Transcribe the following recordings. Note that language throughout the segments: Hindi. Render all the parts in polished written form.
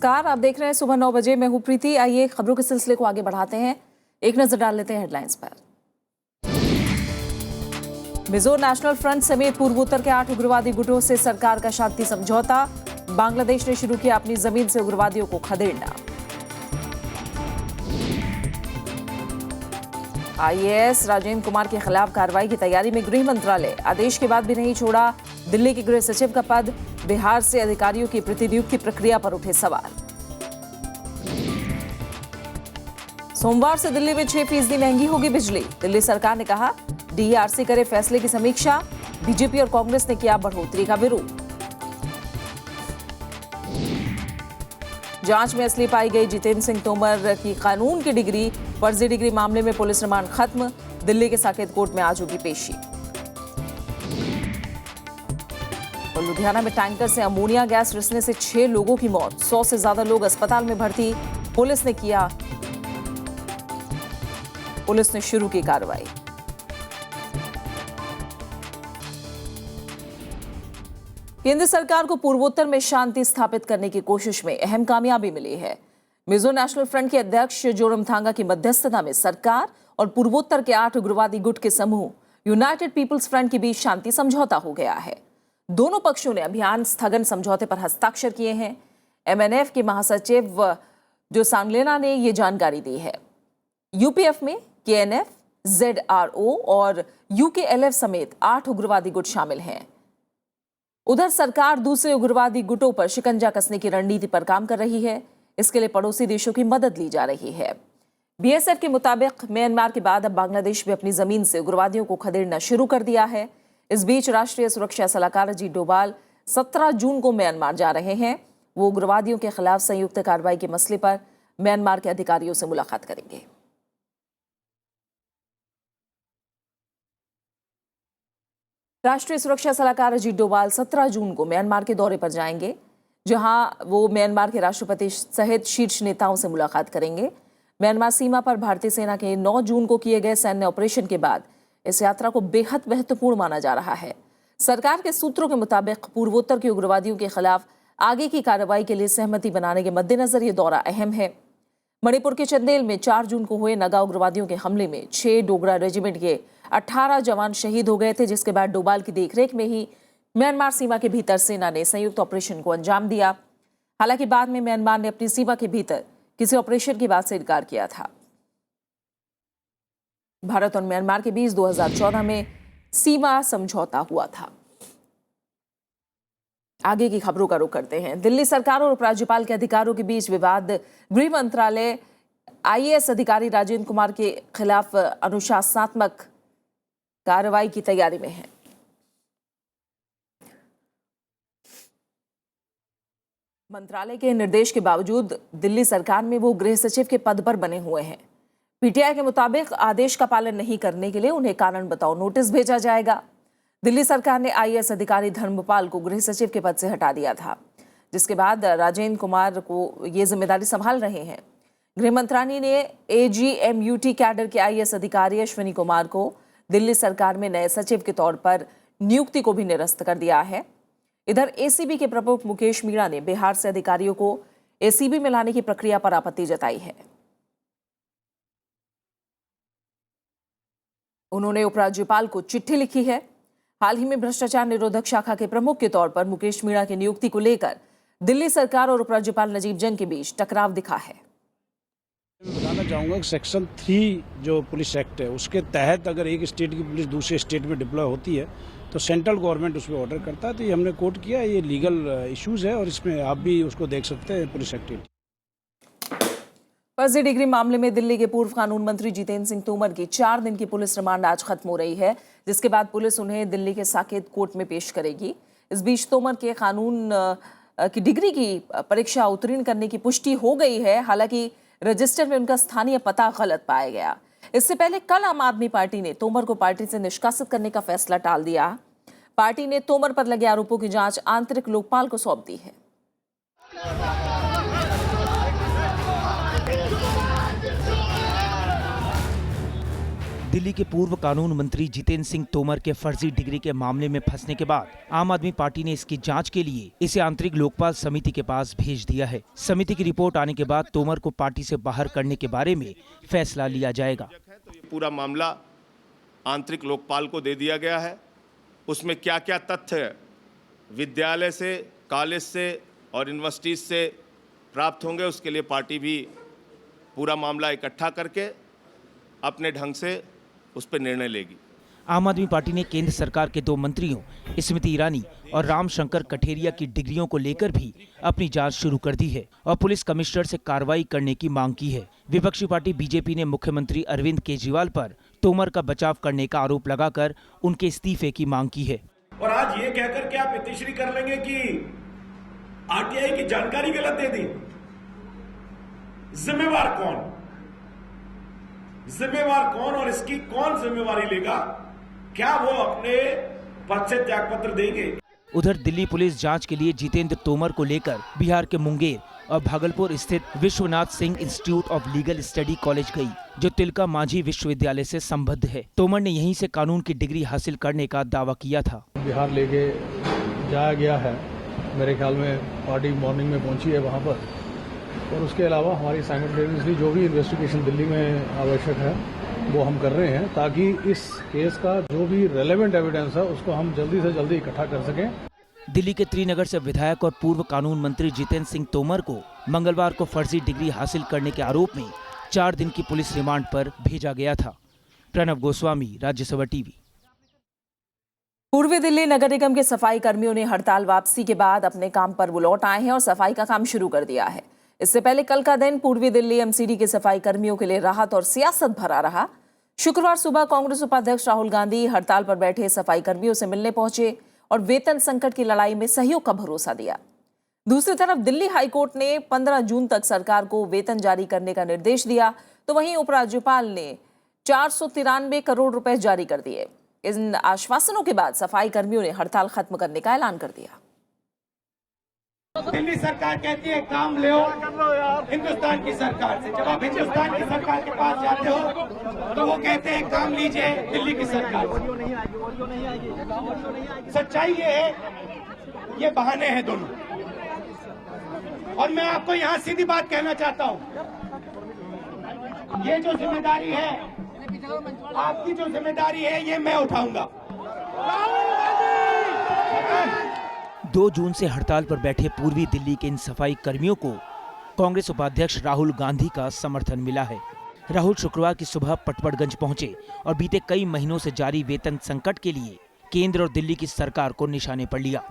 नमस्कार, आप देख रहे हैं सुबह 9 बजे। मैं हूं प्रीति। आइए खबरों के सिलसिले को आगे बढ़ाते हैं। एक नजर डाल लेते हैं हेडलाइंस पर। मिजो नेशनल फ्रंट समेत पूर्वोत्तर के 8 उग्रवादी गुटों से सरकार का शांति समझौता। बांग्लादेश ने शुरू किया अपनी जमीन से उग्रवादियों को खदेड़ना। आईएएस राजेंद्र कुमार के खिलाफ कार्रवाई की तैयारी में गृह मंत्रालय। आदेश के बाद भी नहीं छोड़ा दिल्ली के गृह सचिव का पद। बिहार से अधिकारियों की प्रतिनियुक्ति प्रक्रिया पर उठे सवाल। सोमवार से दिल्ली में 6% महंगी होगी बिजली। दिल्ली सरकार ने कहा डीईआरसी करे फैसले की समीक्षा। बीजेपी और कांग्रेस ने किया बढ़ोतरी का विरोध। जांच में असली पाई गई जितेंद्र सिंह तोमर की कानून की डिग्री। फर्जी डिग्री मामले में पुलिस रिमांड खत्म। दिल्ली के साकेत कोर्ट में आज होगी पेशी। और लुधियाना में टैंकर से अमोनिया गैस रिसने से 6 लोगों की मौत। 100 से ज्यादा लोग अस्पताल में भर्ती। पुलिस ने शुरू की कार्रवाई। केंद्र सरकार को पूर्वोत्तर में शांति स्थापित करने की कोशिश में अहम कामयाबी मिली है। मिजो नेशनल फ्रंट के अध्यक्ष जोरमथांगा की मध्यस्थता में सरकार और पूर्वोत्तर के 8 उग्रवादी गुट के समूह यूनाइटेड पीपल्स फ्रंट के बीच शांति समझौता हो गया है। दोनों पक्षों ने अभियान स्थगन समझौते पर हस्ताक्षर किए हैं। एमएनएफ के महासचिव जो सांगलेना ने यह जानकारी दी है। यूपीएफ में केएनएफ, जेडआरओ और यूकेएलएफ समेत 8 उग्रवादी गुट शामिल हैं। उधर सरकार दूसरे उग्रवादी गुटों पर शिकंजा कसने की रणनीति पर काम कर रही है। इसके लिए पड़ोसी देशों की मदद ली जा रही है। बीएसएफ के मुताबिक म्यांमार के बाद अब बांग्लादेश भी अपनी जमीन से उग्रवादियों को खदेड़ना शुरू कर दिया है। इस बीच राष्ट्रीय सुरक्षा सलाहकार अजीत डोभाल 17 जून को म्यांमार जा रहे हैं। वो उग्रवादियों के खिलाफ संयुक्त कार्रवाई के मसले पर म्यांमार के अधिकारियों से मुलाकात करेंगे। राष्ट्रीय सुरक्षा सलाहकार अजीत डोभाल 17 जून को म्यांमार के दौरे पर जाएंगे, जहां वो म्यांमार के राष्ट्रपति सहित शीर्ष नेताओं से मुलाकात करेंगे। म्यांमार सीमा पर भारतीय सेना के 9 जून को किए गए सैन्य ऑपरेशन के बाद इस यात्रा को बेहद महत्वपूर्ण माना जा रहा है। सरकार के सूत्रों के मुताबिक पूर्वोत्तर के उग्रवादियों के खिलाफ आगे की कार्रवाई के लिए सहमति बनाने के मद्देनजर ये दौरा अहम है। मणिपुर के चंदेल में 4 जून को हुए नगा उग्रवादियों के हमले में 6 डोगरा रेजिमेंट के 18 जवान शहीद हो गए थे, जिसके बाद डोभाल की देखरेख में ही म्यांमार सीमा के भीतर सेना ने संयुक्त ऑपरेशन को अंजाम दिया। हालांकि बाद में म्यांमार ने अपनी सीमा के भीतर किसी ऑपरेशन की बात से इनकार किया था। भारत और म्यांमार के बीच 2014 में सीमा समझौता हुआ था। आगे की खबरों का रुख करते हैं। दिल्ली सरकार और उपराज्यपाल के अधिकारों के बीच विवाद। गृह मंत्रालय आईएएस अधिकारी राजेंद्र कुमार के खिलाफ अनुशासनात्मक कार्रवाई की तैयारी में है। मंत्रालय के निर्देश के बावजूद दिल्ली सरकार में वो गृह सचिव के पद पर बने हुए हैं। पीटीआई के मुताबिक आदेश का पालन नहीं करने के लिए उन्हें कारण बताओ नोटिस भेजा जाएगा। दिल्ली सरकार ने आईएएस अधिकारी धर्मपाल को गृह सचिव के पद से हटा दिया था, जिसके बाद राजेंद्र कुमार को ये जिम्मेदारी संभाल रहे हैं। गृह मंत्रालय ने एजीएमयूटी कैडर के आईएएस अधिकारी अश्विनी कुमार को दिल्ली सरकार में नए सचिव के तौर पर नियुक्ति को भी निरस्त कर दिया है। इधर एसीबी के प्रमुख मुकेश मीणा ने बिहार से अधिकारियों को एसीबी में लाने की प्रक्रिया पर आपत्ति जताई है। उन्होंने उपराज्यपाल को चिट्ठी लिखी है। हाल ही में भ्रष्टाचार निरोधक शाखा के प्रमुख के तौर पर मुकेश मीणा की नियुक्ति को लेकर दिल्ली सरकार और उपराज्यपाल नजीब जंग के बीच टकराव दिखा है। मैं बताना चाहूँगा कि सेक्शन 3 जो पुलिस एक्ट है, उसके तहत अगर एक स्टेट की पुलिस दूसरे स्टेट में डिप्लॉय होती है तो सेंट्रल गवर्नमेंट उस पर ऑर्डर करता है। तो ये हमने कोर्ट किया, ये लीगल इश्यूज है और इसमें आप भी उसको देख सकते हैं पुलिस एक्टिविटी। फर्जी डिग्री मामले में दिल्ली के पूर्व कानून मंत्री जितेंद्र सिंह तोमर की 4 दिन की पुलिस रिमांड आज खत्म हो रही है, जिसके बाद पुलिस उन्हें दिल्ली के साकेत कोर्ट में पेश करेगी। इस बीच तोमर के कानून की डिग्री की परीक्षा उत्तीर्ण करने की पुष्टि हो गई है। हालांकि रजिस्टर में उनका स्थानीय पता गलत पाया गया। इससे पहले कल आम आदमी पार्टी ने तोमर को पार्टी से निष्कासित करने का फैसला टाल दिया। पार्टी ने तोमर पर लगे आरोपों की जांच आंतरिक लोकपाल को सौंप दी है। दिल्ली के पूर्व कानून मंत्री जितेंद्र सिंह तोमर के फर्जी डिग्री के मामले में फंसने के बाद आम आदमी पार्टी ने इसकी जांच के लिए इसे आंतरिक लोकपाल समिति के पास भेज दिया है। समिति की रिपोर्ट आने के बाद तोमर को पार्टी से बाहर करने के बारे में फैसला लिया जाएगा। पूरा मामला आंतरिक लोकपाल को दे दिया गया है। उसमें क्या क्या तथ्य विद्यालय से, कॉलेज से और यूनिवर्सिटीज से प्राप्त होंगे, उसके लिए पार्टी भी पूरा मामला इकट्ठा करके अपने ढंग से उस पर निर्णय लेगी। आम आदमी पार्टी ने केंद्र सरकार के 2 मंत्रियों स्मृति ईरानी और रामशंकर कठेरिया की डिग्रियों को लेकर भी अपनी जांच शुरू कर दी है और पुलिस कमिश्नर से कार्रवाई करने की मांग की है। विपक्षी पार्टी बीजेपी ने मुख्यमंत्री अरविंद केजरीवाल पर तोमर का बचाव करने का आरोप लगाकर उनके इस्तीफे की मांग की है। और आज ये कहकर के आप इतनी कर लेंगे कि आरटीआई की जानकारी गलत दे दी। जिम्मेवार कौन? जिम्मेवार कौन और इसकी कौन जिम्मेवारी लेगा? क्या वो अपने पद से त्यागपत्र देंगे? उधर दिल्ली पुलिस जांच के लिए जितेंद्र तोमर को लेकर बिहार के मुंगेर और भागलपुर स्थित Vishwanath Singh institute of legal study college गई, जो तिलका मांझी विश्वविद्यालय से संबद्ध है। तोमर ने यहीं से कानून की डिग्री हासिल करने का दावा किया था। बिहार लेके जाया गया है, मेरे ख्याल में पार्टी मॉर्निंग में पहुंची है वहां पर, और उसके अलावा हमारी साइमल्टेनियसली जो भी इन्वेस्टिगेशन दिल्ली में आवश्यक है वो हम कर रहे हैं, ताकि इस केस का जो भी रेलेवेंट एविडेंस है उसको हम जल्दी से जल्दी इकट्ठा कर सकें। दिल्ली के त्रिनगर से विधायक और पूर्व कानून मंत्री जितेंद्र सिंह तोमर को मंगलवार को फर्जी डिग्री हासिल करने के आरोप में 4 दिन की पुलिस रिमांड पर भेजा गया था। प्रणव गोस्वामी, राज्यसभा टीवी। पूर्वी दिल्ली नगर निगम के सफाई कर्मियों ने हड़ताल वापसी के बाद अपने काम पर वो लौट आए हैं और सफाई का काम शुरू कर दिया है। इससे पहले कल का दिन पूर्वी दिल्ली एमसीडी के सफाई कर्मियों के लिए राहत और सियासत भरा रहा। शुक्रवार सुबह कांग्रेस उपाध्यक्ष राहुल गांधी हड़ताल पर बैठे सफाई कर्मियों से मिलने पहुंचे और वेतन संकट की लड़ाई में सहयोग का भरोसा दिया। दूसरी तरफ दिल्ली हाईकोर्ट ने 15 जून तक सरकार को वेतन जारी करने का निर्देश दिया, तो वहीं उपराज्यपाल ने 493 करोड़ रुपए जारी कर दिए। इन आश्वासनों के बाद सफाई कर्मियों ने हड़ताल खत्म करने का ऐलान कर दिया। दिल्ली सरकार कहती है काम ले हिंदुस्तान की सरकार से। जब आप हिंदुस्तान की सरकार के पास जाते हो तो वो कहते हैं काम लीजिए दिल्ली की सरकार से। सच्चाई ये है, ये बहाने हैं दोनों। और मैं आपको यहाँ सीधी बात कहना चाहता हूँ, ये जो जिम्मेदारी है, आपकी जो जिम्मेदारी है, ये मैं उठाऊंगा। 2 जून से हड़ताल पर बैठे पूर्वी दिल्ली के इन सफाई कर्मियों को कांग्रेस उपाध्यक्ष राहुल गांधी का समर्थन मिला है। राहुल शुक्रवार की सुबह पटपड़गंज पहुंचे और बीते कई महीनों से जारी वेतन संकट के लिए केंद्र और दिल्ली की सरकार को निशाने पर लिया।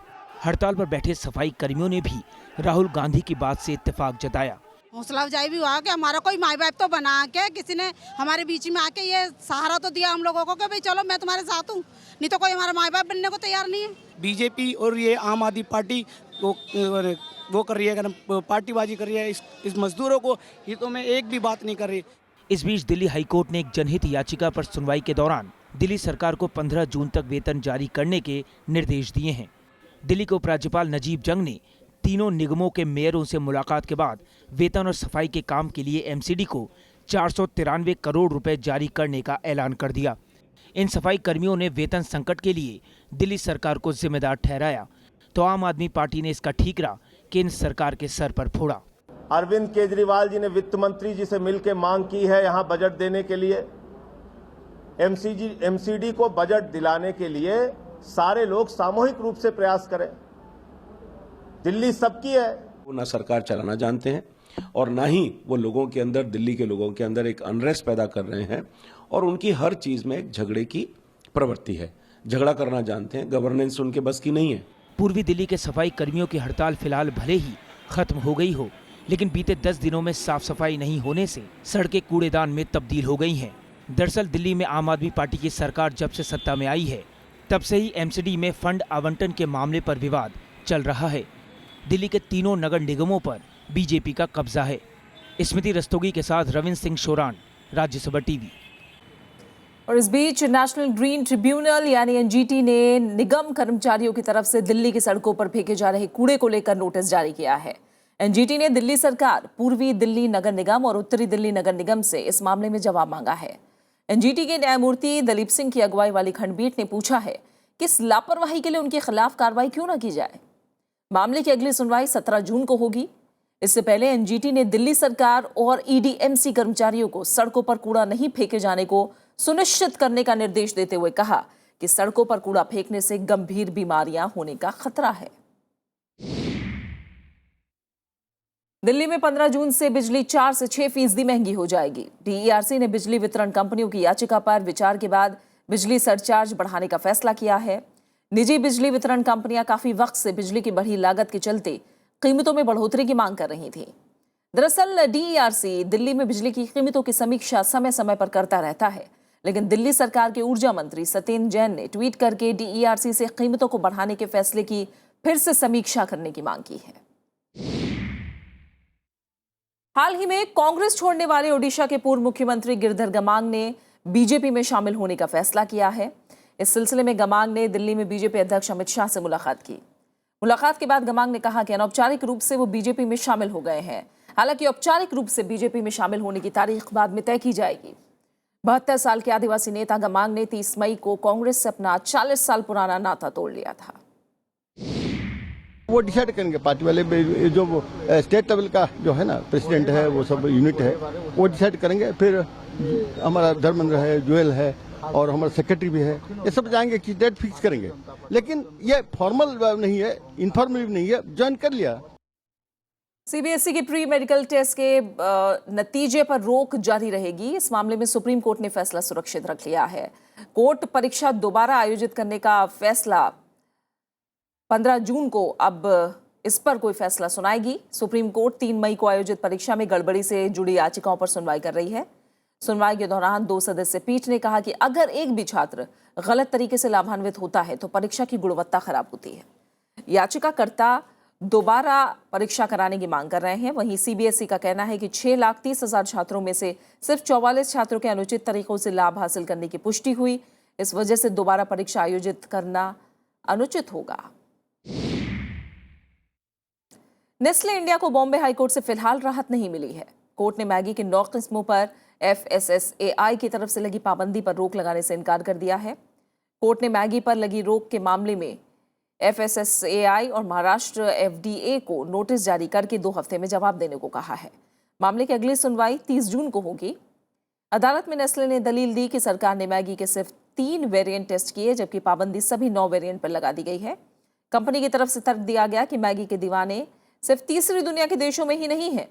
हड़ताल पर बैठे सफाई कर्मियों ने भी राहुल गांधी की बात से इत्तेफाक जताया। हौसला अफजाई भी हुआ कि हमारा कोई माई बाप तो बना के किसी ने हमारे बीच में आके ये सहारा तो दिया हम लोगों को कि भाई चलो मैं तुम्हारे साथ हूँ, नहीं तो कोई हमारा माई बाप बनने को तैयार नहीं है। बीजेपी और ये आम आदमी पार्टी वो कर रही है, पार्टीबाजी कर रही है इस मजदूरों को हितों में एक भी बात नहीं कर रही। इस बीच दिल्ली हाईकोर्ट ने एक जनहित याचिका पर सुनवाई के दौरान दिल्ली सरकार को 15 जून तक वेतन जारी करने के निर्देश दिए हैं। दिल्ली के उपराज्यपाल नजीब जंग ने तीनों निगमों के मेयरों से मुलाकात के बाद वेतन और सफाई के काम के लिए एमसीडी को 493 करोड़ रुपए जारी करने का ऐलान कर दिया। इन सफाई कर्मियों ने वेतन संकट के लिए दिल्ली सरकार को जिम्मेदार ठहराया, तो आम आदमी पार्टी ने इसका ठीकरा केंद्र सरकार के सर पर फोड़ा। अरविंद केजरीवाल जी ने वित्त मंत्री जी से मिलकर मांग की है यहाँ बजट देने के लिए। एमसीडी को बजट दिलाने के लिए सारे लोग सामूहिक रूप से प्रयास करें। दिल्ली सबकी है। वो ना सरकार चलाना जानते हैं और ना ही वो लोगों के अंदर, दिल्ली के लोगों के अंदर एक अनरेस्ट पैदा कर रहे हैं, और उनकी हर चीज में एक झगड़े की प्रवृत्ति है। झगड़ा करना जानते हैं, गवर्नेंस उनके बस की नहीं है। पूर्वी दिल्ली के सफाई कर्मियों की हड़ताल फिलहाल भले ही खत्म हो गई हो, लेकिन बीते 10 दिनों में साफ सफाई नहीं होने से सड़कें कूड़ेदान में तब्दील हो गई हैं। दरअसल दिल्ली में आम आदमी पार्टी की सरकार जब से सत्ता में आई है, तब से ही एमसीडी में फंड आवंटन के मामले पर विवाद चल रहा है। दिल्ली के तीनों नगर निगमों पर बीजेपी का कब्जा है। स्मृति रस्तोगी के साथ रविंद्र सिंह शोरान, राज्यसभा टीवी। और इस बीच नेशनल ग्रीन ट्रिब्यूनल यानी एनजीटी ने निगम कर्मचारियों की तरफ से दिल्ली की सड़कों पर फेंके जा रहे कूड़े को लेकर नोटिस जारी किया है। एनजीटी ने दिल्ली सरकार, पूर्वी दिल्ली नगर निगम और उत्तरी दिल्ली नगर निगम से इस मामले में जवाब मांगा है। एनजीटी के न्यायमूर्ति दलीप सिंह की अगुवाई वाली खंडपीठ ने पूछा है कि इस लापरवाही के लिए उनके खिलाफ कार्रवाई क्यों ना की जाए। मामले की अगली सुनवाई 17 जून को होगी। इससे पहले एनजीटी ने दिल्ली सरकार और ईडीएमसी कर्मचारियों को सड़कों पर कूड़ा नहीं फेंके जाने को सुनिश्चित करने का निर्देश देते हुए कहा कि सड़कों पर कूड़ा फेंकने से गंभीर बीमारियां होने का खतरा है। दिल्ली में 15 जून से बिजली 4 से 6% महंगी हो जाएगी। डीईआरसी ने बिजली वितरण कंपनियों की याचिका पर विचार के बाद बिजली सरचार्ज बढ़ाने का फैसला किया है। निजी बिजली वितरण कंपनियां काफी वक्त से बिजली की बढ़ी लागत के चलते कीमतों में बढ़ोतरी की मांग कर रही थी। दरअसल डीईआरसी दिल्ली में बिजली की कीमतों की समीक्षा समय समय पर करता रहता है, लेकिन दिल्ली सरकार के ऊर्जा मंत्री सत्येंद्र जैन ने ट्वीट करके डीईआरसी से कीमतों को बढ़ाने के फैसले की फिर से समीक्षा करने की मांग की है। हाल ही में कांग्रेस छोड़ने वाले ओडिशा के पूर्व मुख्यमंत्री गिरिधर गमांग ने बीजेपी में शामिल होने का फैसला किया है। इस सिलसिले में गमांग ने दिल्ली में बीजेपी अध्यक्ष अमित शाह से मुलाकात की। मुलाकात के बाद गमांग ने कहा कि अनौपचारिक रूप से वो बीजेपी में शामिल हो गए हैं। हालांकि औपचारिक रूप से बीजेपी में शामिल होने की तारीख बाद में तय की जाएगी। 72 साल के आदिवासी नेता गमांग ने 30 मई को कांग्रेस से अपना 40 साल पुराना नाता तोड़ लिया था। वो डिसाइड करेंगे पार्टी वाले, जो स्टेट लेवल का जो है ना प्रेसिडेंट है, वो सब यूनिट है, वो डिसाइड करेंगे। फिर हमारा धर्मेंद्र है, जुएल है और हमारा सेक्रेटरी भी है, ये सब जाएंगे कि डेट फिक्स करेंगे। लेकिन ये फॉर्मल नहीं है, इनफॉर्मल नहीं है, ज्वाइन कर लिया। सीबीएसई के प्री मेडिकल टेस्ट के नतीजे पर रोक जारी रहेगी। इस मामले में सुप्रीम कोर्ट ने फैसला सुरक्षित रख लिया है। कोर्ट परीक्षा दोबारा आयोजित करने का फैसला 15 जून को अब इस पर कोई फैसला सुनाएगी। सुप्रीम कोर्ट 3 मई को आयोजित परीक्षा में गड़बड़ी से जुड़ी याचिकाओं पर सुनवाई कर रही है। सुनवाई के दौरान 2 सदस्य पीठ ने कहा कि अगर एक भी छात्र गलत तरीके से लाभान्वित होता है तो परीक्षा की गुणवत्ता खराब होती है। याचिकाकर्ता दोबारा परीक्षा कराने की मांग कर रहे हैं। वहीं सीबीएसई का कहना है कि 6,30,000 छात्रों में से सिर्फ 44 छात्रों के अनुचित तरीकों से लाभ हासिल करने की पुष्टि हुई। इस वजह से दोबारा परीक्षा आयोजित करना अनुचित होगा। नेस्ले इंडिया को बॉम्बे हाईकोर्ट से फिलहाल राहत नहीं मिली है। कोर्ट ने मैगी के 9 किस्मों पर FSSAI की तरफ से लगी पाबंदी पर रोक लगाने से इनकार कर दिया है। कोर्ट ने मैगी पर लगी रोक के मामले में FSSAI और महाराष्ट्र FDA को नोटिस जारी करके 2 हफ्ते में जवाब देने को कहा है। मामले की अगली सुनवाई 30 जून को होगी। अदालत में नेस्ले ने दलील दी कि सरकार ने मैगी के सिर्फ 3 वेरिएंट टेस्ट किए, जबकि पाबंदी सभी 9 वेरिएंट पर लगा दी गई है। कंपनी की तरफ से तर्क दिया गया कि मैगी के दीवाने सिर्फ तीसरी दुनिया के देशों में ही नहीं है।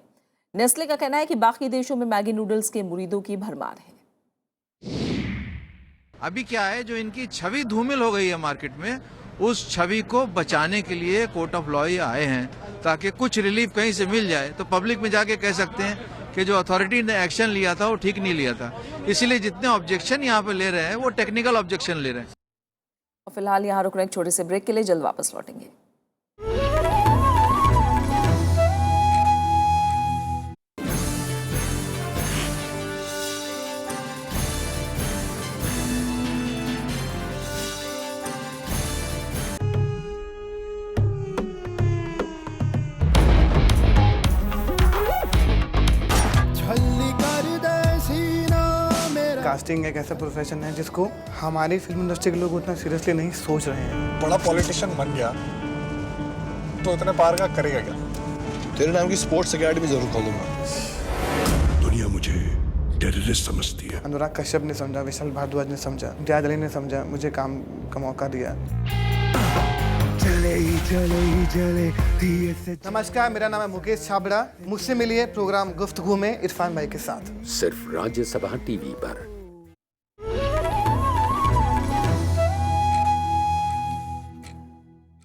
नेस्ले का कहना है कि बाकी देशों में मैगी नूडल्स के मुरीदों की भरमार है। अभी क्या है, जो इनकी छवि धूमिल हो गई है मार्केट में, उस छवि को बचाने के लिए कोर्ट ऑफ लॉ आए हैं, ताकि कुछ रिलीफ कहीं से मिल जाए तो पब्लिक में जाके कह सकते हैं कि जो अथॉरिटी ने एक्शन लिया था वो ठीक नहीं लिया था। इसीलिए जितने ऑब्जेक्शन यहाँ पे ले रहे हैं वो टेक्निकल ऑब्जेक्शन ले रहे हैं। फिलहाल यहाँ रुकना एक छोटे से ब्रेक के लिए, जल्द वापस लौटेंगे। कास्टिंग एक ऐसा प्रोफेशन है जिसको हमारी फिल्म इंडस्ट्री के लोग उतना सीरियसली नहीं सोच रहे हैं। बड़ा पॉलिटिशियन बन गया तो इतने पार का करेगा क्या? तेरे नाम की स्पोर्ट्स अकेडमी जरूर खोलूंगा। दुनिया मुझे टेररिस्ट समझती है। अनुराग कश्यप ने समझा, विशाल भारद्वाज ने समझा, इम्तियाज अली ने समझा, मुझे काम का मौका दिया। नमस्कार, मेरा नाम है मुकेश छाबड़ा। मुझसे मिलिए प्रोग्राम गुफ्तगू में इरफान भाई के साथ, सिर्फ राज्यसभा टीवी पर।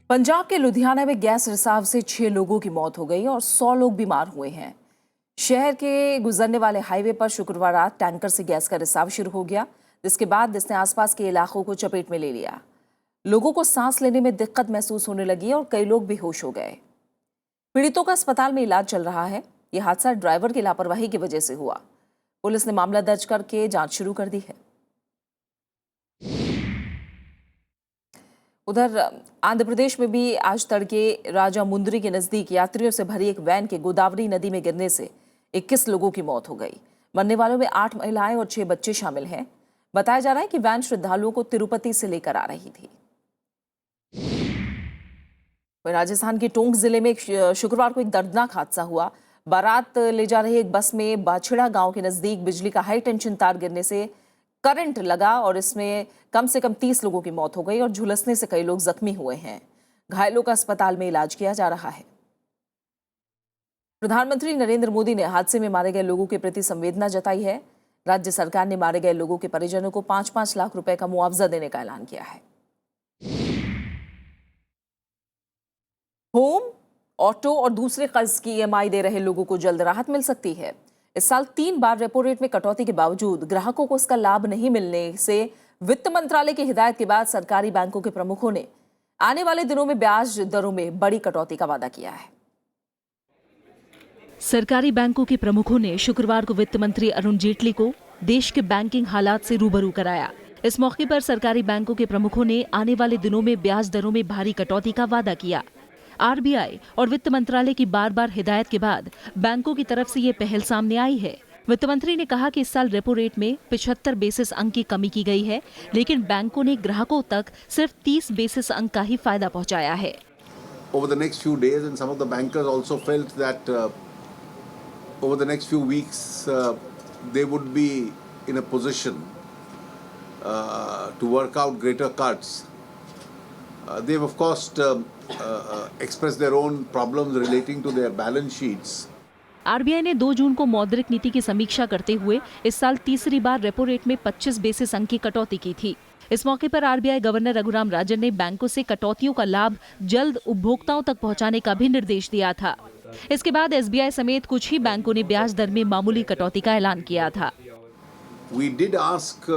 पंजाब के लुधियाना में गैस रिसाव से 6 लोगों की मौत हो गई और 100 लोग बीमार हुए हैं। शहर के गुजरने वाले हाईवे पर शुक्रवार रात टैंकर से गैस का रिसाव शुरू हो गया, जिसके बाद इसने आसपास के इलाकों को चपेट में ले लिया। लोगों को सांस लेने में दिक्कत महसूस होने लगी और कई लोग बेहोश हो गए। पीड़ितों का अस्पताल में इलाज चल रहा है। यह हादसा ड्राइवर की लापरवाही की वजह से हुआ। पुलिस ने मामला दर्ज करके जांच शुरू कर दी है। उधर आंध्र प्रदेश में भी आज तड़के राजामुंद्री के नजदीक यात्रियों से भरी एक वैन के गोदावरी नदी में गिरने से 21 लोगों की मौत हो गई। मरने वालों में 8 महिलाएं और 6 बच्चे शामिल हैं। बताया जा रहा है कि वैन श्रद्धालुओं को तिरुपति से लेकर आ रही थी। राजस्थान के टोंक जिले में शुक्रवार को एक दर्दनाक हादसा हुआ। बारात ले जा रही एक बस में बाछड़ा गांव के नजदीक बिजली का हाई टेंशन तार गिरने से करंट लगा और इसमें कम से कम 30 लोगों की मौत हो गई और झुलसने से कई लोग जख्मी हुए हैं। घायलों का अस्पताल में इलाज किया जा रहा है। प्रधानमंत्री नरेंद्र मोदी ने हादसे में मारे गए लोगों के प्रति संवेदना जताई है। राज्य सरकार ने मारे गए लोगों के परिजनों को 5-5 लाख रुपए का मुआवजा देने का ऐलान किया है। होम, ऑटो और दूसरे कर्ज की EMI दे रहे लोगों को जल्द राहत मिल सकती है। इस साल 3 बार रेपो रेट में कटौती के बावजूद ग्राहकों को इसका लाभ नहीं मिलने से वित्त मंत्रालय की हिदायत के बाद सरकारी बैंकों के प्रमुखों ने आने वाले दिनों में ब्याज दरों में बड़ी कटौती का वादा किया है। सरकारी बैंकों के प्रमुखों ने शुक्रवार को वित्त मंत्री अरुण जेटली को देश के बैंकिंग हालात से रूबरू कराया। इस मौके पर सरकारी बैंकों के प्रमुखों ने आने वाले दिनों में ब्याज दरों में भारी कटौती का वादा किया। RBI और वित्त मंत्रालय की बार-बार हिदायत के बाद बैंकों की तरफ से ये पहल सामने आई है। वित्त मंत्री ने कहा कि इस साल रेपो रेट में 75 बेसिस अंक की कमी की गई है, लेकिन बैंकों ने ग्राहकों तक सिर्फ 30 बेसिस अंक का ही फायदा पहुंचाया है। Over the next few days, and some of the bankers also felt that over the next few weeks they would be in a position to work out greater cuts. They've of course expressed their own problems relating to their balance sheets. RBI ने 2 जून को मौद्रिक नीति की समीक्षा करते हुए इस साल तीसरी बार रेपो रेट में 25 बेसिस अंक की कटौती की थी। इस मौके पर RBI गवर्नर रघुराम राजन ने बैंकों से कटौतियों का लाभ जल्द उपभोक्ताओं तक पहुंचाने का भी निर्देश दिया था। इसके बाद SBI समेत कुछ ही बैंकों ने ब्याज दर में मामूली कटौती का ऐलान किया था। We did ask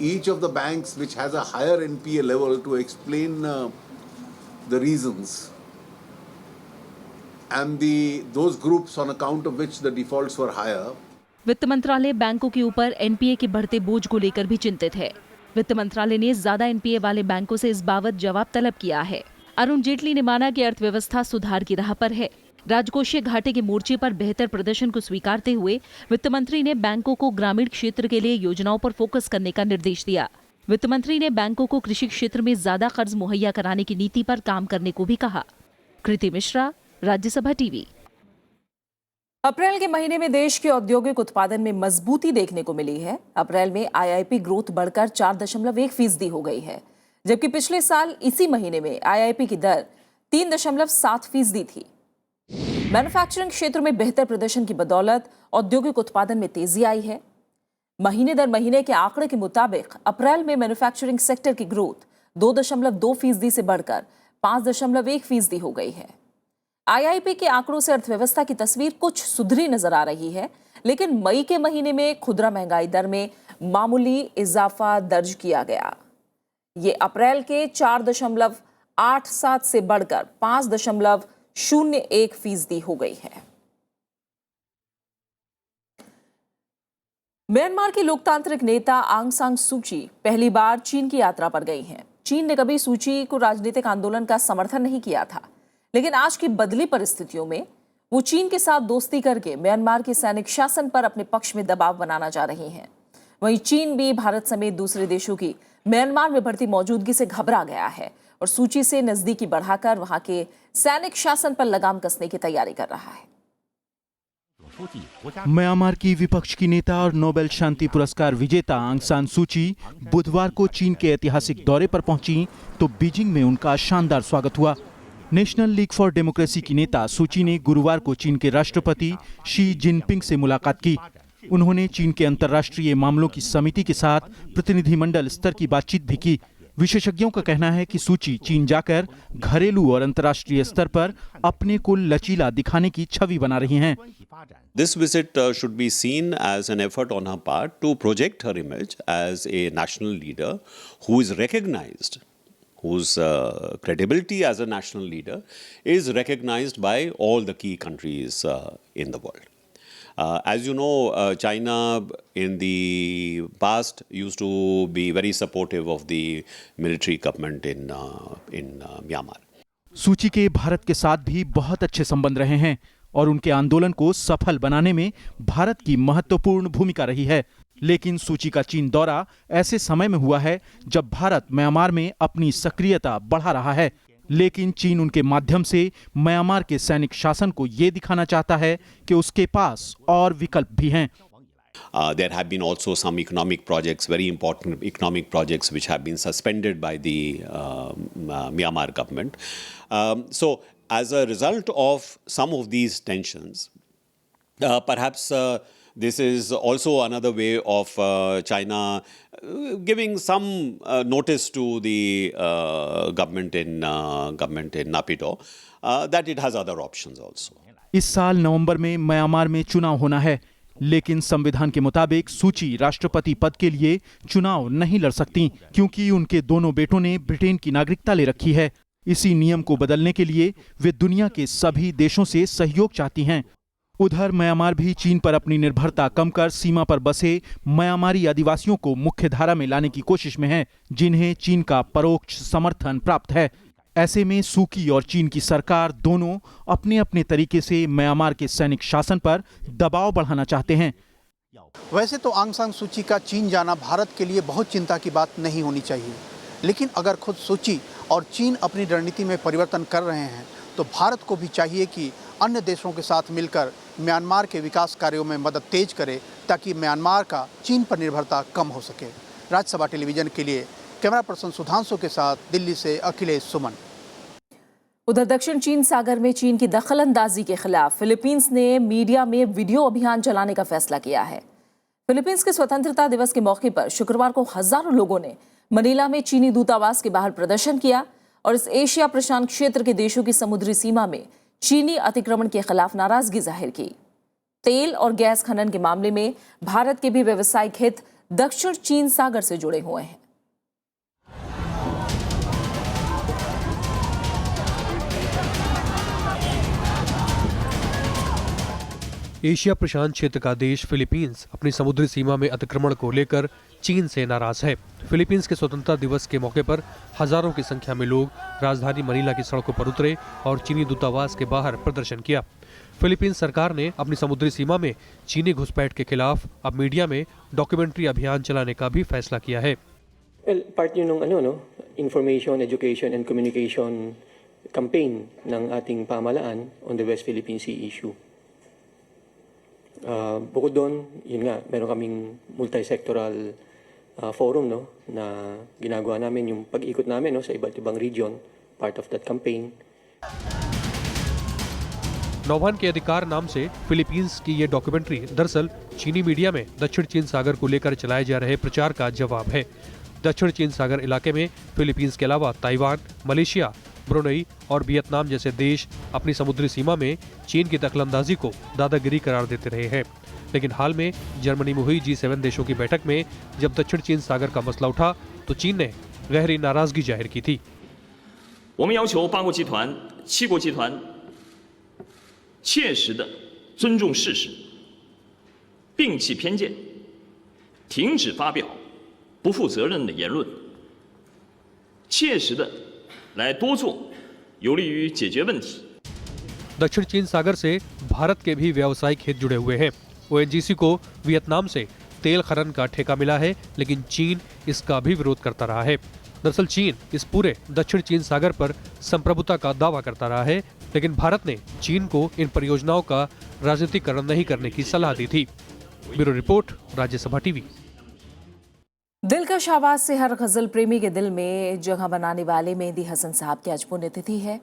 each of the banks which has a higher NPA level to explain the reasons and those groups on account of which the defaults were higher. वित्त मंत्रालय बैंकों के ऊपर NPA के बढ़ते बोझ को लेकर भी चिंतित है। वित्त मंत्रालय ने ज्यादा NPA वाले बैंकों से इस बाबत जवाब तलब किया है। अरुण जेटली ने माना कि अर्थव्यवस्था सुधार की राह पर है। राजकोषीय घाटे के मोर्चे पर बेहतर प्रदर्शन को स्वीकारते हुए वित्त मंत्री ने बैंकों को ग्रामीण क्षेत्र के लिए योजनाओं पर फोकस करने का निर्देश दिया। वित्त मंत्री ने बैंकों को कृषि क्षेत्र में ज्यादा कर्ज मुहैया कराने की नीति पर काम करने को भी कहा। कृति मिश्रा, राज्यसभा टीवी। अप्रैल के महीने में देश के औद्योगिक उत्पादन में मजबूती देखने को मिली है। अप्रैल में IIP ग्रोथ बढ़कर 4.1% हो गई है, जबकि पिछले साल इसी महीने में IIP की दर 3.7% थी। मैन्युफैक्चरिंग क्षेत्र में बेहतर प्रदर्शन की बदौलत औद्योगिक उत्पादन में तेजी आई है। महीने दर महीने के आंकड़े के मुताबिक अप्रैल में मैन्युफैक्चरिंग सेक्टर की ग्रोथ 2.2% से बढ़कर 5.1% हो गई है। IIP के आंकड़ों से अर्थव्यवस्था की तस्वीर कुछ सुधरी नजर आ रही है, लेकिन मई के महीने में खुदरा महंगाई दर में मामूली इजाफा दर्ज किया गया। ये अप्रैल के 4.87 से बढ़कर 5.01% हो गई है। म्यांमार की लोकतांत्रिक नेता आंग सान सू की पहली बार चीन की यात्रा पर गई हैं। चीन ने कभी सू की को राजनीतिक आंदोलन का समर्थन नहीं किया था, लेकिन आज की बदली परिस्थितियों में वो चीन के साथ दोस्ती करके म्यांमार के सैनिक शासन पर अपने पक्ष में दबाव बनाना चाह रही हैं। वहीं चीन भी भारत समेत दूसरे देशों की म्यांमार में बढ़ती मौजूदगी से घबरा गया है और सूची से नजदीकी बढ़ाकर वहां के सैनिक शासन पर लगाम कसने की तैयारी कर रहा है। म्यांमार की विपक्ष की नेता और नोबेल शांति पुरस्कार विजेता आंग सान सू की बुधवार को चीन के ऐतिहासिक दौरे पर पहुंची तो बीजिंग में उनका शानदार स्वागत हुआ। नेशनल लीग फॉर डेमोक्रेसी की नेता सू की ने गुरुवार को चीन के राष्ट्रपति शी जिनपिंग से मुलाकात की। उन्होंने चीन के अंतर्राष्ट्रीय मामलों की समिति के साथ प्रतिनिधिमंडल स्तर की बातचीत भी की। विशेषज्ञों का कहना है कि सूची चीन जाकर घरेलू और अंतर्राष्ट्रीय स्तर पर अपने को लचीला दिखाने की छवि बना रही हैं। This visit should be seen as an effort on her part to project her image as a national leader who is recognized, whose credibility as a national leader is recognized by all the key countries in the world. As you know, China in the past used to be very supportive of the military government in Myanmar. सूची के भारत के साथ भी बहुत अच्छे संबंध रहे हैं और उनके आंदोलन को सफल बनाने में भारत की महत्वपूर्ण भूमिका रही है। लेकिन सूची का चीन दौरा ऐसे समय में हुआ है जब भारत म्यांमार में अपनी सक्रियता बढ़ा रहा है, लेकिन चीन उनके माध्यम से म्यांमार के सैनिक शासन को ये दिखाना चाहता है कि उसके पास और विकल्प भी हैं। There have been also some economic projects, very important economic projects, which have been suspended by the Myanmar government. So, as a result of some of these tensions, perhaps this is also another way of China giving some notice to the government in Naypyidaw that it has other options also. इस साल नवंबर में म्यांमार में चुनाव होना है, लेकिन संविधान के मुताबिक सूची राष्ट्रपति पद के लिए चुनाव नहीं लड़ सकती, क्योंकि उनके दोनों बेटों ने ब्रिटेन की नागरिकता ले रखी है। इसी नियम को बदलने के लिए वे दुनिया के सभी देशों से सहयोग चाहती हैं। उधर म्यांमार भी चीन पर अपनी निर्भरता कम कर सीमा पर बसे म्यांमारी आदिवासियों को मुख्यधारा में लाने की कोशिश में है, जिन्हें चीन का परोक्ष समर्थन प्राप्त है। ऐसे में सू की और चीन की सरकार दोनों अपने अपने तरीके से म्यांमार के सैनिक शासन पर दबाव बढ़ाना चाहते हैं। वैसे तो आंग सान सू की का चीन जाना भारत के लिए बहुत चिंता की बात नहीं होनी चाहिए, लेकिन अगर खुद सू की और चीन अपनी रणनीति में परिवर्तन कर रहे हैं तो भारत को भी चाहिए कि अन्य देशों के साथ मिलकर म्यांमार के विकास कार्यों में मदद तेज करे, ताकि म्यांमार का चीन पर निर्भरता कम हो सके। राज्यसभा टेलीविजन के लिए कैमरा पर्सन सुधांशु के साथ दिल्ली से अखिलेश सुमन। उधर दक्षिण चीन सागर में चीन की दखलंदाजी के खिलाफ फिलीपींस ने मीडिया में वीडियो अभियान चलाने का फैसला किया है। फिलीपींस के स्वतंत्रता दिवस के मौके पर शुक्रवार को हजारों लोगों ने मनीला में चीनी दूतावास के बाहर प्रदर्शन किया और इस एशिया प्रशांत क्षेत्र के देशों की समुद्री सीमा में चीनी अतिक्रमण के खिलाफ नाराजगी जाहिर की। तेल और गैस खनन के मामले में भारत के भी व्यावसायिक हित दक्षिण चीन सागर से जुड़े हुए हैं। एशिया प्रशांत क्षेत्र का देश फिलीपींस अपनी समुद्री सीमा में अतिक्रमण को लेकर चीन से नाराज है। फिलीपींस के स्वतंत्रता दिवस के मौके पर हजारों की संख्या में लोग राजधानी मनीला की सड़कों पर उतरे और चीनी दूतावास के बाहर प्रदर्शन किया। फिलीपींस सरकार ने अपनी समुद्री सीमा में चीनी घुसपैठ के खिलाफ अब मीडिया में डॉक्यूमेंट्री अभियान चलाने का भी फैसला किया है। Part yun ng information, education and communication campaign ng ating pamahalaan on the West Philippine Sea issue. Bukod doon, yun nga, meron kaming multi-sectoral forum na ginagawa namin yung pag-ikot namin sa iba't ibang region, part of that campaign. नौवहन के अधिकार नाम से फिलीपींस की ये डॉक्यूमेंट्री दरअसल चीनी मीडिया में दक्षिण चीन सागर को लेकर चलाए जा रहे प्रचार का जवाब है। दक्षिण चीन सागर इलाके में फिलीपींस के अलावा ताइवान, मलेशिया, ब्रुनेई और वियतनाम जैसे देश अपनी समुद्री सीमा में चीन की दखलंदाजी को दादागिरी करार देते रहे हैं। लेकिन हाल में जर्मनी में हुई G7 देशों की बैठक में जब दक्षिण चीन सागर का मसला उठा तो चीन ने गहरी नाराजगी जाहिर की थी। 我们要求八国集团、七国集团切实的尊重事实，摒弃偏见，停止发表不负责任的言论，切实的来多做有利于解决问题。 दक्षिण चीन सागर से भारत के भी व्यावसायिक हित जुड़े हुए हैं। ONGC को वियतनाम से तेल खनन का ठेका मिला है, लेकिन चीन इसका भी विरोध करता रहा है। दरअसल चीन इस पूरे दक्षिण चीन सागर पर संप्रभुता का दावा करता रहा है, लेकिन भारत ने चीन को इन परियोजनाओं का राजनीतिकरण नहीं करने की सलाह दी थी। Bureau report, Rajya Sabha TV. दिलकश आवाज से हर गजल प्रेमी के दिल में जगह बनाने वाले मेहंदी हसन साहब की आज पुण्यतिथि है।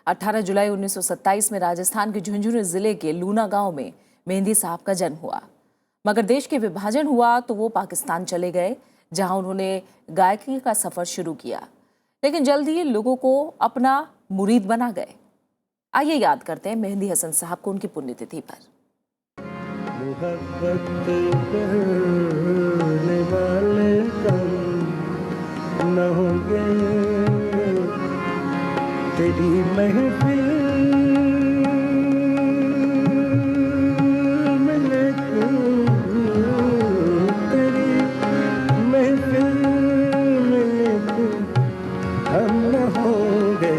18 जुलाई 1927 में राजस्थान के झुंझुनू जिले के लूना गांव में मेहंदी साहब का जन्म हुआ, मगर देश के विभाजन हुआ तो वो पाकिस्तान चले गए, जहां उन्होंने गायकी का सफर शुरू किया, लेकिन जल्द ही लोगों को अपना मुरीद बना गए। आइए याद करते हैं मेहंदी हसन साहब को उनकी पुण्यतिथि पर। न होंगे तेरी महफिल में तेरी महफिल में हम न होंगे।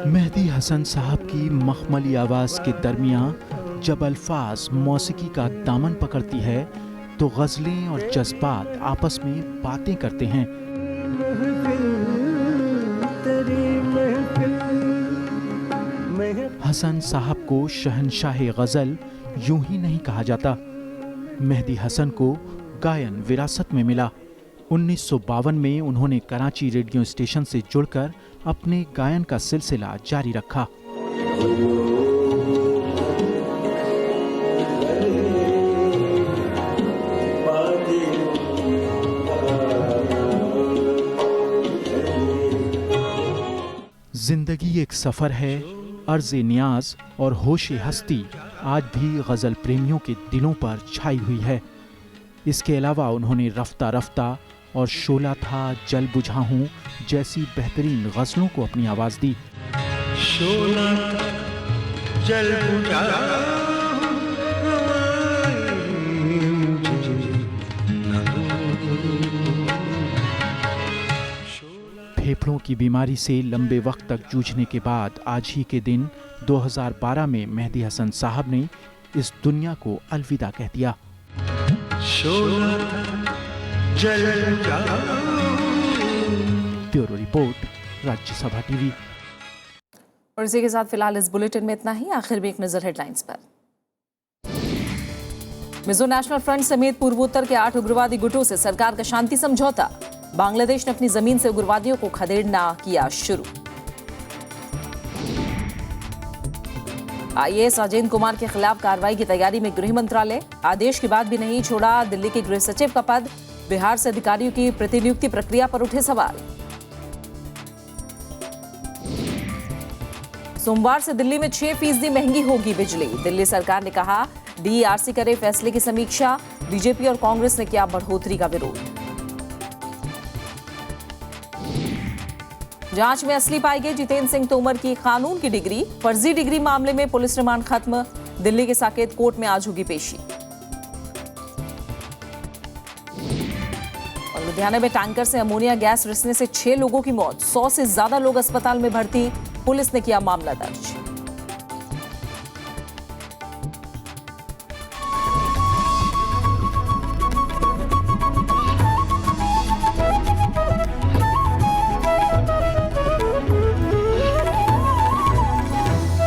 मेहंदी हसन साहब की मखमली आवाज के दरमियां जब अल्फाज मौसीकी का दामन पकड़ती है तो गजलें और जज्बात आपस में बातें करते हैं। हसन साहब को शहंशाह गजल यूं ही नहीं कहा जाता। मेहदी हसन को गायन विरासत में मिला। 1952 में उन्होंने कराची रेडियो स्टेशन से जुड़कर अपने गायन का सिलसिला जारी रखा। जिंदगी एक सफर है, अर्ज़े न्याज और होशे हस्ती आज भी गजल प्रेमियों के दिलों पर छाई हुई है। इसके अलावा उन्होंने रफ्ता रफ्ता और शोला था जल बुझा हूँ जैसी बेहतरीन गजलों को अपनी आवाज दी। शोला था जल बुझा फेफड़ों की बीमारी से लंबे वक्त तक जूझने के बाद आज ही के दिन 2012 में मेहदी हसन साहब ने इस दुनिया को अलविदा कह दिया। Bureau report, Rajya Sabha TV. और इसी के साथ फिलहाल इस बुलेटिन में इतना ही। आखिर में एक नजर हेडलाइंस पर। मिजो नेशनल फ्रंट समेत पूर्वोत्तर के 8 उग्रवादी गुटों से सरकार का शांति समझौता। बांग्लादेश ने अपनी जमीन से उग्रवादियों को खदेड़ना किया शुरू। आईएएस राजेंद्र कुमार के खिलाफ कार्रवाई की तैयारी में गृह मंत्रालय। आदेश के बाद भी नहीं छोड़ा दिल्ली के गृह सचिव का पद। बिहार से अधिकारियों की प्रतिनियुक्ति प्रक्रिया पर उठे सवाल। सोमवार से दिल्ली में 6% महंगी होगी बिजली। दिल्ली सरकार ने कहा डीईआरसी करे फैसले की समीक्षा। बीजेपी और कांग्रेस ने किया बढ़ोतरी का विरोध। जांच में असली पाई गई जितेंद्र सिंह तोमर की कानून की डिग्री। फर्जी डिग्री मामले में पुलिस रिमांड खत्म। दिल्ली के साकेत कोर्ट में आज होगी पेशी। और लुधियाना में टैंकर से अमोनिया गैस रिसने से 6 लोगों की मौत। 100 से ज्यादा लोग अस्पताल में भर्ती। पुलिस ने किया मामला दर्ज।